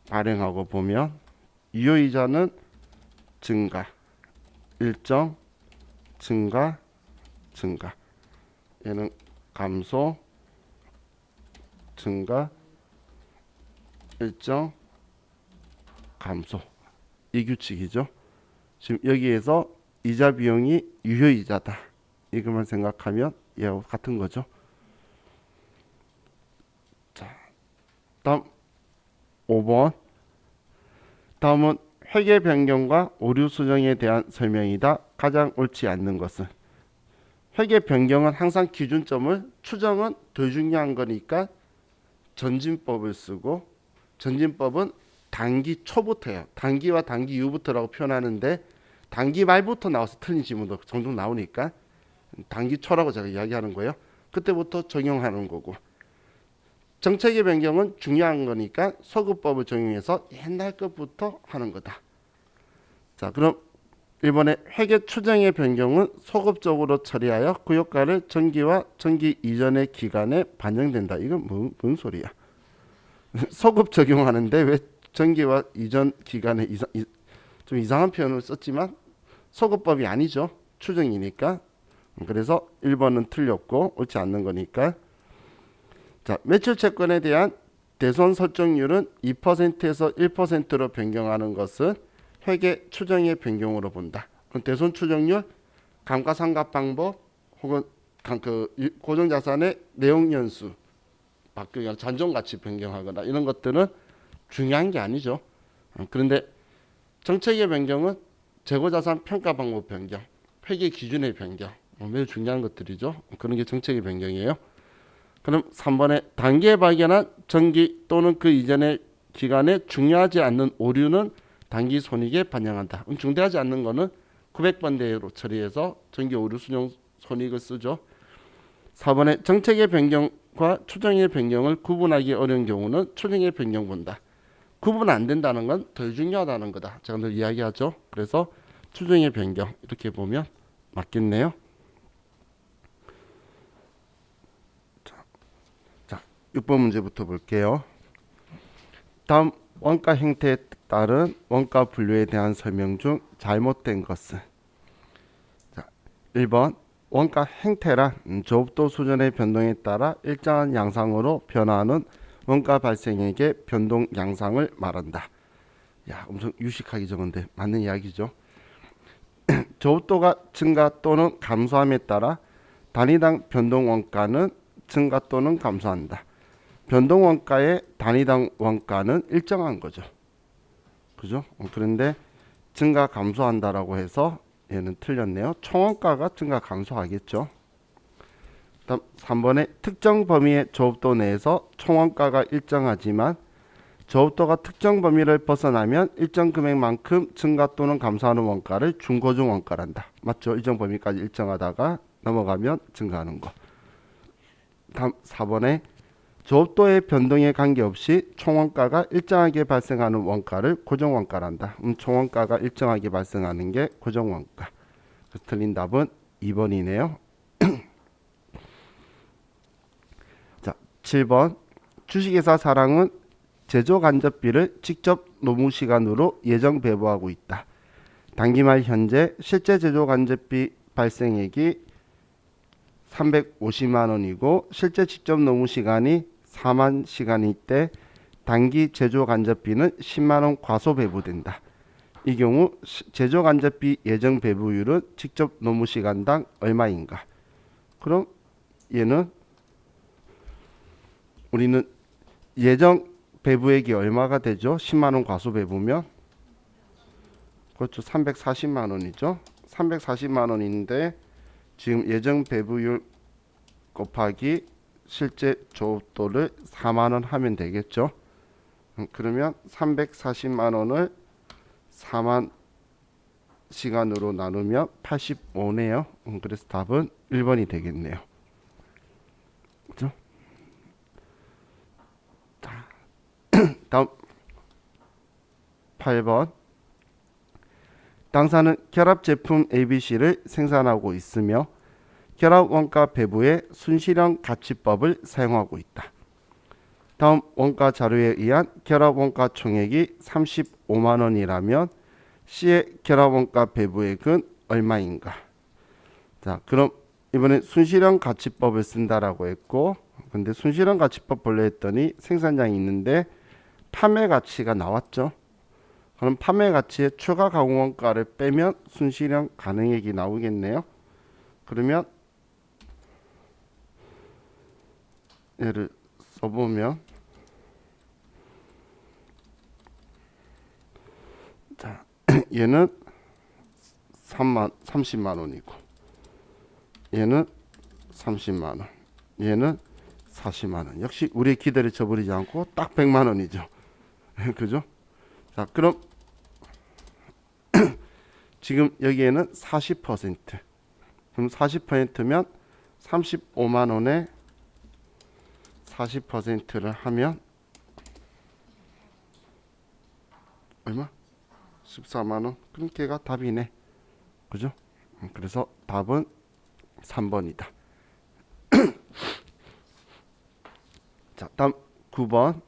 발행하고 보면 유효이자는 증가 일정 증가 증가 얘는 감소 증가 일정 감소 이 규칙이죠. 지금 여기에서 이자 비용이 유효이자다 이것만 생각하면 얘하고 같은 거죠. 자, 다음 5번. 다음은 회계 변경과 오류 수정에 대한 설명이다. 가장 옳지 않는 것은 회계 변경은 항상 기준점을 추정은 더 중요한 거니까 전진법을 쓰고 전진법은 단기 초부터예요. 단기와 단기 이후부터라고 표현하는데 단기 말부터 나와서 틀린 지문도 종종 나오니까 단기 초라고 제가 이야기하는 거예요. 그때부터 적용하는 거고 정책의 변경은 중요한 거니까 소급법을 적용해서 옛날 것부터 하는 거다. 자, 그럼 1번에 회계 추정의 변경은 소급적으로 처리하여 그 효과를 전기와 전기 이전의 기간에 반영된다. 이건 뭔 소리야? 소급 적용하는데 왜 전기와 이전 기간에 좀 이상한 표현을 썼지만 소급법이 아니죠. 추정이니까. 그래서 1번은 틀렸고 옳지 않는 거니까. 자, 매출 채권에 대한 대손 설정률은 2%에서 1%로 변경하는 것은 회계 추정의 변경으로 본다. 그럼 대손 추정률, 감가상각 방법 혹은 고정자산의 내용 연수 바뀌거나 잔존가치 변경하거나 이런 것들은 중요한 게 아니죠. 그런데 정책의 변경은 재고자산 평가 방법 변경, 회계 기준의 변경 매우 중요한 것들이죠. 그런 게 정책의 변경이에요. 그럼 3번에 단기에 발견한 정기 또는 그 이전의 기간에 중요하지 않는 오류는 단기 손익에 반영한다. 중대하지 않는 거는 900번대로 처리해서 정기 오류 수정 손익을 쓰죠. 4번에 정책의 변경과 추정의 변경을 구분하기 어려운 경우는 추정의 변경 본다. 구분 안 된다는 건 덜 중요하다는 거다. 제가 늘 이야기하죠. 그래서 추정의 변경 이렇게 보면 맞겠네요. 자, 6번 문제부터 볼게요. 다음 원가 형태에 따른 원가 분류에 대한 설명 중 잘못된 것은. 자, 1번 원가 행태란 저업도 수준의 변동에 따라 일정한 양상으로 변화하는 원가 발생액의 변동 양상을 말한다. 야, 엄청 유식하게 적은데 맞는 이야기죠. 저업도가 증가 또는 감소함에 따라 단위당 변동 원가는 증가 또는 감소한다. 변동 원가의 단위당 원가는 일정한 거죠. 그죠? 그런데 증가 감소한다라고 해서 얘는 틀렸네요. 총원가가 증가 감소하겠죠. 다음 3번에 특정 범위의 저업도 내에서 총원가가 일정하지만 저업도가 특정 범위를 벗어나면 일정 금액만큼 증가 또는 감소하는 원가를 중고정 원가란다. 맞죠? 일정 범위까지 일정하다가 넘어가면 증가하는 거. 다음 4번에 저업도의 변동에 관계없이 총원가가 일정하게 발생하는 원가를 고정원가란다. 총원가가 일정하게 발생하는 게 고정원가. 그래서 틀린 답은 2번이네요. 자, 7번 주식회사 사랑은 제조 간접비를 직접 노무시간으로 예정 배부하고 있다. 단기말 현재 실제 제조 간접비 발생액이 350만 원이고 실제 직접 노무시간이 4만 시간일 때 단기 제조 간접비는 10만 원 과소 배부된다. 이 경우 제조 간접비 예정 배부율은 직접 노무 시간당 얼마인가? 그럼 얘는 우리는 예정 배부액이 얼마가 되죠? 10만 원 과소 배부면 그렇죠. 340만 원이죠. 340만 원인데 지금 예정 배부율 곱하기 실제 저업도를 4만 원 하면 되겠죠. 그러면 340만 원을 4만 시간으로 나누면 85네요. 그래서 답은 1번이 되겠네요. 그죠? 자, 다음 8번. 당사는 결합 제품 ABC를 생산하고 있으며 결합 원가 배부의 순실현 가치법을 사용하고 있다. 다음 원가 자료에 의한 결합 원가 총액이 35만 원이라면 C의 결합 원가 배부액은 얼마인가? 자, 그럼 이번엔 순실현 가치법을 쓴다라고 했고, 근데 순실현 가치법 본래 했더니 생산량이 있는데 판매 가치가 나왔죠. 그럼 판매 가치의 추가 가공 원가를 빼면 순실현 가능액이 나오겠네요. 그러면 얘를 써보면 자, 얘는 30만 원이고 얘는 30만 원, 얘는 40만 원. 역시 우리의 기대를 저버리지 않고 딱 100만 원이죠. 그죠? 자, 그럼 지금 여기에는 40%. 그럼 40%면 35만 원에 40%를 하면 얼마? 14만 원. 그럼 걔가 답이네. 그죠? 그래서 답은 3번이다. 자, 다음 9번.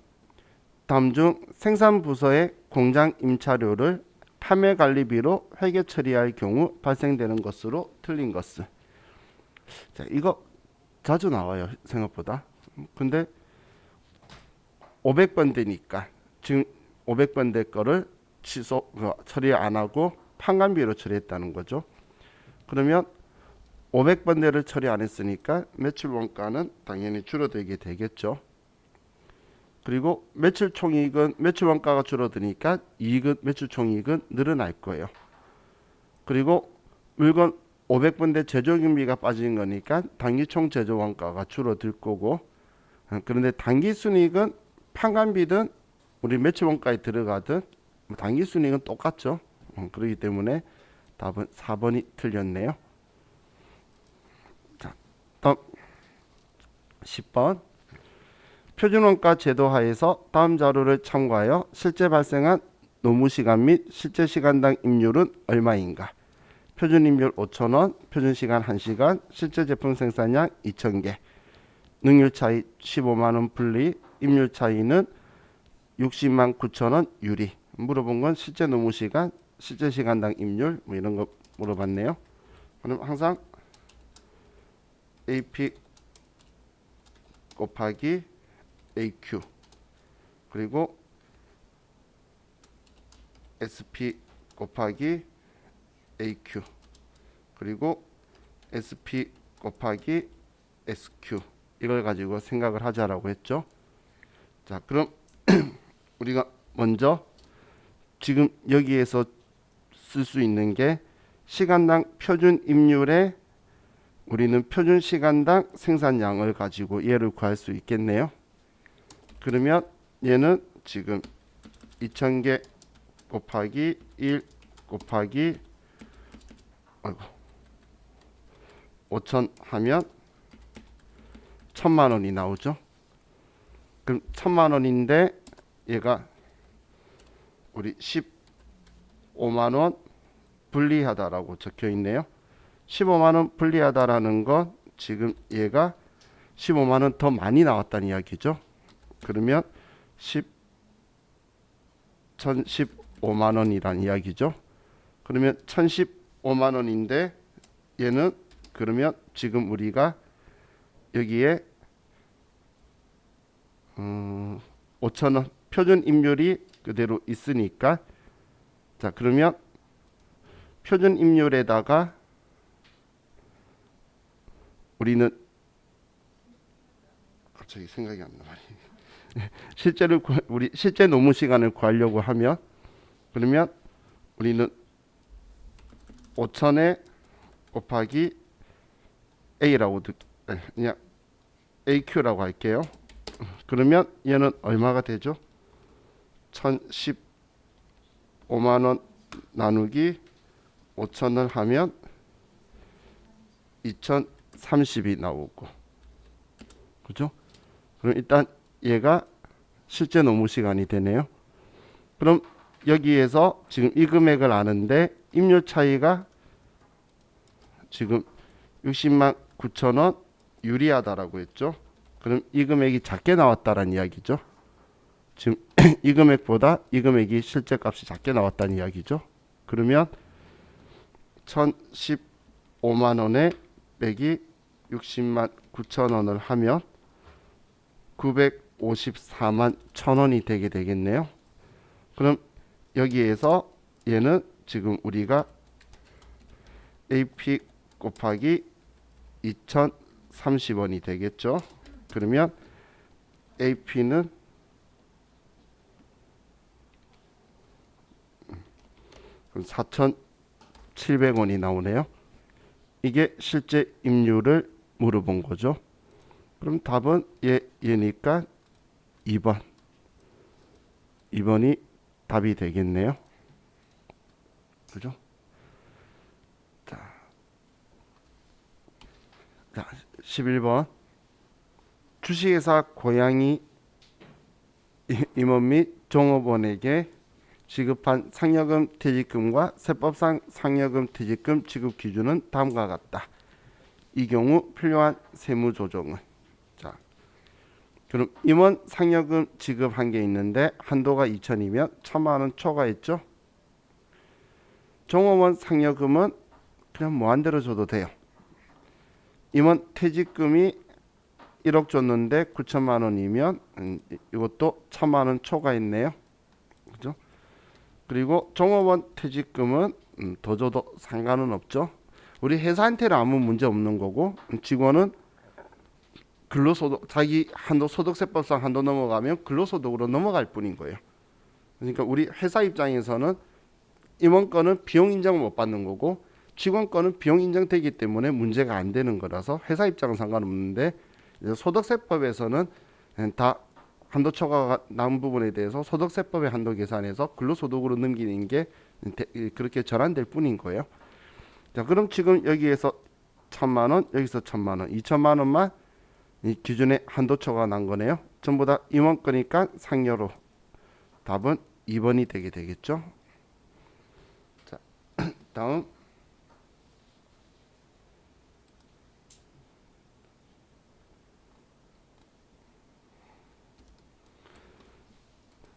다음 중 생산부서의 공장 임차료를 판매관리비로 회계 처리할 경우 발생되는 것으로 틀린 것은. 자, 이거 자주 나와요. 생각보다. 근데 500번 되니까 지금 500번 될 거를 처리 안 하고 판관비로 처리했다는 거죠. 그러면 500번 대를 처리 안 했으니까 매출 원가는 당연히 줄어들게 되겠죠. 그리고 매출 총이익은 매출 원가가 줄어드니까 이익은 매출 총이익은 늘어날 거예요. 그리고 물건 500번 대 제조경비가 빠진 거니까 단기 총 제조 원가가 줄어들 거고, 그런데 단기 순이익은 판관비든 우리 매출 원가에 들어가든 단기 순이익은 똑같죠. 그렇기 때문에 답은 4번이 틀렸네요. 자, 다음 10번. 표준원가 제도 하에서 다음 자료를 참고하여 실제 발생한 노무시간 및 실제 시간당 임률은 얼마인가? 표준 임률 5,000원, 표준 시간 1시간, 실제 제품 생산량 2,000개, 능률 차이 15만원 분리, 임률 차이는 60만 9천원 유리. 물어본 건 실제 노무시간, 실제 시간당 임률 뭐 이런 거 물어봤네요. 그럼 항상 AP 곱하기 AQ 그리고 SP 곱하기 AQ 그리고 SP 곱하기 SQ 이걸 가지고 생각을 하자라고 했죠. 자, 그럼 우리가 먼저 지금 여기에서 쓸 수 있는 게 시간당 표준 임률에 우리는 표준 시간당 생산량을 가지고 얘를 구할 수 있겠네요. 그러면 얘는 지금 2000개 곱하기 1 곱하기 5,000 하면 1000만 원이 나오죠. 그럼 1000만 원인데 얘가 우리 15만 원 분리하다라고 적혀 있네요. 15만 원 분리하다라는 건 지금 얘가 15만 원 더 많이 나왔다는 이야기죠. 그러면 1015만 원이란 이야기죠. 그러면 1015만 원인데 얘는 그러면 지금 우리가 여기에 5,000원 표준 임률이 그대로 있으니까, 자 그러면 표준 임률에다가 우리는 갑자기 생각이 안 나 말이에요. 실제로 우리 실제 노무 시간을 구하려고 하면 그러면 우리는 5,000에 곱하기 A라고 그냥 AQ라고 할게요. 그러면 얘는 얼마가 되죠? 1015만 원 나누기 5,000을 하면 2030이 나오고, 그죠? 그럼 일단 얘가 실제 노무 시간이 되네요. 그럼 여기에서 지금 이 금액을 아는데 임률 차이가 지금 60만 9천원 유리하다라고 했죠. 그럼 이 금액이 작게 나왔다라는 이야기죠. 지금 이 금액보다 이 금액이 실제 값이 작게 나왔다는 이야기죠. 그러면 1015만 원에 빼기 60만 9천 원을 하면 954만 1,000원이 되게 되겠네요. 그럼 여기에서 얘는 지금 우리가 AP 곱하기 2030원이 되겠죠. 그러면 AP는 4,700원이 나오네요. 이게 실제 임률을 물어본 거죠. 그럼 답은 얘니까 2번. 2번이 답이 되겠네요. 그죠? 자, 11번. 주식회사 고양이 임원 및 종업원에게 지급한 상여금 퇴직금과 세법상 상여금 퇴직금 지급 기준은 다음과 같다. 이 경우 필요한 세무 조정은, 자, 그럼 임원 상여금 지급한 게 있는데 한도가 2,000이면 1,000만 원 초과했죠. 종업원 상여금은 그냥 무한대로 줘도 돼요. 임원 퇴직금이 1억 줬는데 9천만 원이면 이것도 1천만 원 초과했네요. 그죠? 그리고 종업원 퇴직금은 더 줘도 상관은 없죠. 우리 회사한테는 아무 문제 없는 거고 직원은 근로소득 자기 한도 소득세법상 한도 넘어가면 근로소득으로 넘어갈 뿐인 거예요. 그러니까 우리 회사 입장에서는 임원 거는 비용 인정을 못 받는 거고 직원 거는 비용 인정되기 때문에 문제가 안 되는 거라서 회사 입장은 상관없는데 소득세법에서는 다 한도 초과가 난 부분에 대해서 소득세법의 한도 계산에서 근로소득으로 넘기는 게 그렇게 전환될 뿐인 거예요. 자, 그럼 지금 여기에서 1천만 원, 여기서 1천만 원, 2천만 원만 이 기준에 한도 초과가 난 거네요. 전부 다 임원 거니까 상여로 답은 2번이 되게 되겠죠. 자, 다음.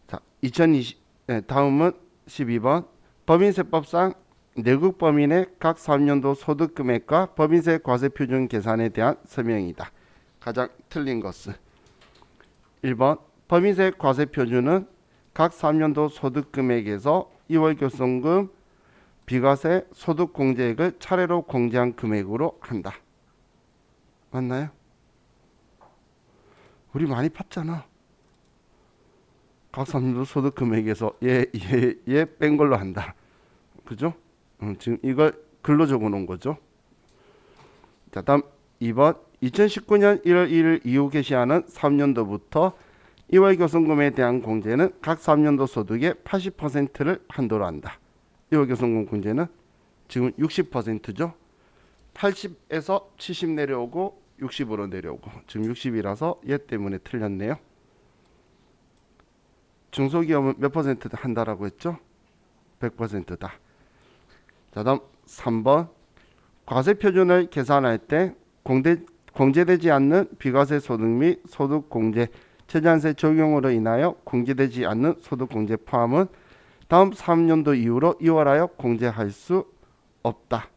자, 2020 다음은 12번. 법인세법상 내국 범인의 각 3년도 소득 금액과 법인세 과세 표준 계산에 대한 설명이다. 가장 틀린 것은 1번 법인세 과세 표준은 각 3년도 소득 금액에서 2월 교통금, 비과세, 소득 공제액을 차례로 공제한 금액으로 한다. 맞나요? 우리 많이 팠잖아. 각 3년도 소득 금액에서 얘 뺀 걸로 한다. 그죠? 지금 이걸 글로 적어 놓은 거죠. 자, 다음 2번 2019년 1월 1일 이후 개시하는 3년도부터 2월 교통금에 대한 공제는 각 3년도 소득의 80%를 한도로 한다. 2월 교통금 공제는 지금 60%죠. 80에서 70 내려오고 60으로 내려오고 지금 60이라서 얘 때문에 틀렸네요. 중소기업은 몇 퍼센트 한다라고 했죠? 100%다. 자, 다음 3번 과세 표준을 계산할 때 공제되지 않는 비과세 소득 및 소득공제 최저한세 적용으로 인하여 공제되지 않는 소득공제 포함은 다음 3년도 이후로 이월하여 공제할 수 없다.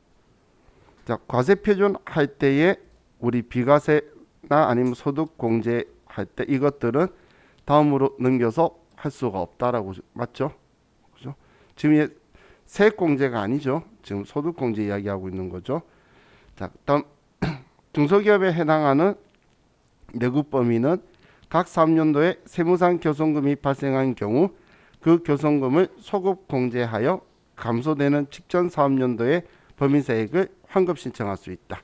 자, 과세 표준 할 때에 우리 비과세나 아니면 소득공제 할 때 이것들은 다음으로 넘겨서 할 수가 없다라고 맞죠? 그죠? 지금 세액공제가 아니죠. 지금 소득공제 이야기하고 있는 거죠. 자, 다음 중소기업에 해당하는 내국 범위는 각 3년도에 세무상 교통금이 발생한 경우 그 교통금을 소급 공제하여 감소되는 직전 사업년도에 법인세액을 환급 신청할 수 있다.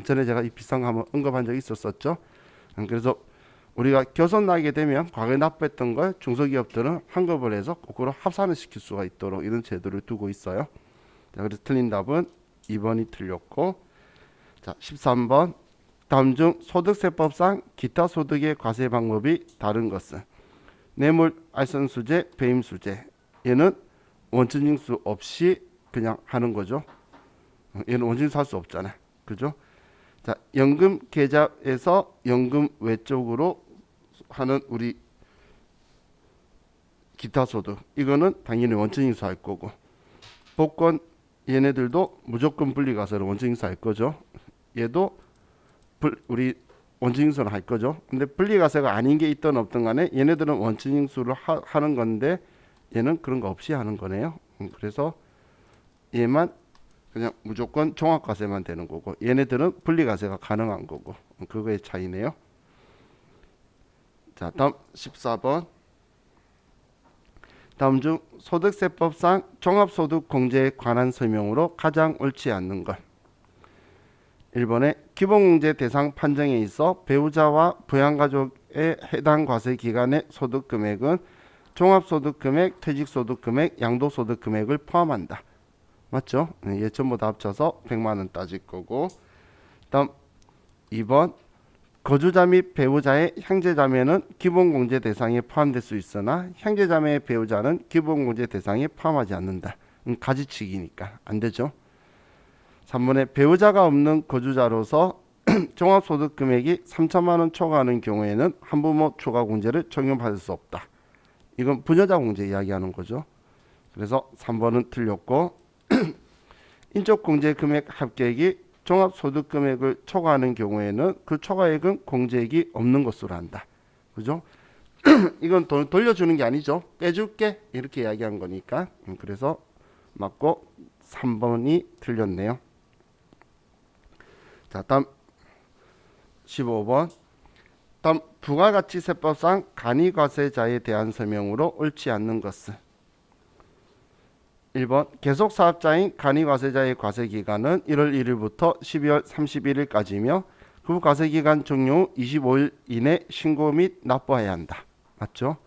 전에 제가 이 비슷한 거 한번 언급한 적이 있었었죠. 그래서 우리가 교손 나게 되면 과거에 납부했던 걸 중소기업들은 환급을 해서 거꾸로 합산을 시킬 수가 있도록 이런 제도를 두고 있어요. 자, 그래서 틀린 답은 2번이 틀렸고, 자 13번 다음 중 소득세법상 기타 소득의 과세 방법이 다른 것은 뇌물, 알선수재, 배임수재. 얘는 원천징수 없이 그냥 하는 거죠. 얘는 원천징수 할 수 없잖아요. 그죠? 자, 연금 계좌에서 연금 외쪽으로 하는 우리 기타 소득 이거는 당연히 원천징수 할 거고, 복권 얘네들도 무조건 분리과세로 원천징수 할 거죠. 얘도 우리 원천징수를 할 거죠. 근데 분리과세가 아닌 게 있든 없든 간에 얘네들은 원천징수를 하는 건데 얘는 그런 거 없이 하는 거네요. 그래서 얘만 그냥 무조건 종합과세만 되는 거고 얘네들은 분리과세가 가능한 거고 그거의 차이네요. 자, 다음 14번 다음 중 소득세법상 종합소득공제에 관한 설명으로 가장 옳지 않는 것. 1번에 기본공제 대상 판정에 있어 배우자와 부양가족에 해당 과세 기간의 소득금액은 종합소득금액, 퇴직소득금액, 양도소득금액을 포함한다. 맞죠? 얘 전부 다 합쳐서 100만 원 따질 거고. 다음 2번 거주자 및 배우자의 형제자매는 기본공제 대상에 포함될 수 있으나 형제자매의 배우자는 기본공제 대상에 포함하지 않는다. 가지치기니까 안 되죠. 3번에 배우자가 없는 거주자로서 종합소득금액이 3천만 원 초과하는 경우에는 한부모 초과공제를 적용받을 수 없다. 이건 부녀자 공제 이야기하는 거죠. 그래서 3번은 틀렸고 인적공제 금액 합계액이 종합소득금액을 초과하는 경우에는 그 초과액은 공제액이 없는 것으로 한다. 그죠? 이건 돈 돌려주는 게 아니죠. 빼줄게 이렇게 이야기한 거니까. 그래서 맞고 3번이 틀렸네요. 자, 다음 15번. 다음 부가가치세법상 간이과세자에 대한 설명으로 옳지 않는 것은 1번 계속사업자인 간이과세자의 과세기간은 1월 1일부터 12월 31일까지며 그 과세기간 종료 후 25일 이내 신고 및 납부해야 한다. 맞죠?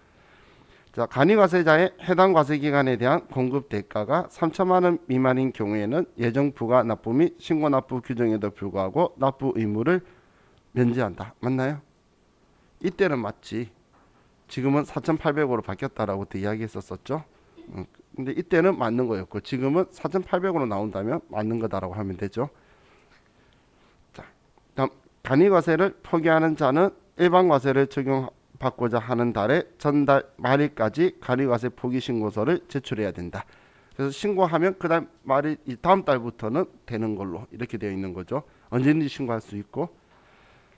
자, 간이과세자의 해당 과세기간에 대한 공급 대가가 3천만 원 미만인 경우에는 예정 부가 납부 및 신고 납부 규정에도 불구하고 납부 의무를 면제한다. 맞나요? 이때는 맞지. 지금은 4,800으로 바뀌었다라고 이야기했었었죠. 근데 이때는 맞는 거였고 지금은 4,800으로 나온다면 맞는 거다라고 하면 되죠. 자, 다음 간이과세를 포기하는 자는 일반과세를 적용받고자 하는 달의 전달 말일까지 간이과세 포기 신고서를 제출해야 된다. 그래서 신고하면 그다음 말일 다음 달부터는 되는 걸로 이렇게 되어 있는 거죠. 언제든지 신고할 수 있고.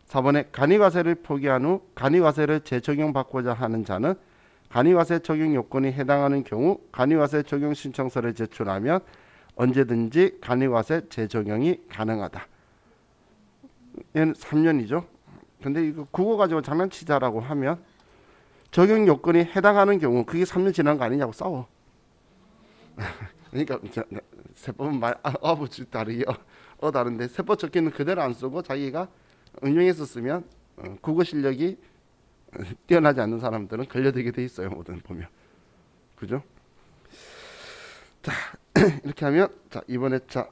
4번에 간이과세를 포기한 후 간이과세를 재적용받고자 하는 자는 간이과세 적용 요건이 해당하는 경우 간이과세 적용 신청서를 제출하면 언제든지 간이과세 재적용이 가능하다. 얘는 3년이죠. 근데 이거 국어 가지고 장난치자라고 하면 적용 요건이 해당하는 경우 그게 3년 지난 거 아니냐고 싸워. 그러니까 세법은 말 아버지 다르게 다른데 세법 적기는 그대로 안 쓰고 자기가 응용해서 쓰면 국어 실력이 뛰어나지 않는 사람들은 걸려들게 돼 있어요. 뭐든 보면. 그죠? 자, 이렇게 하면 자, 이번에 자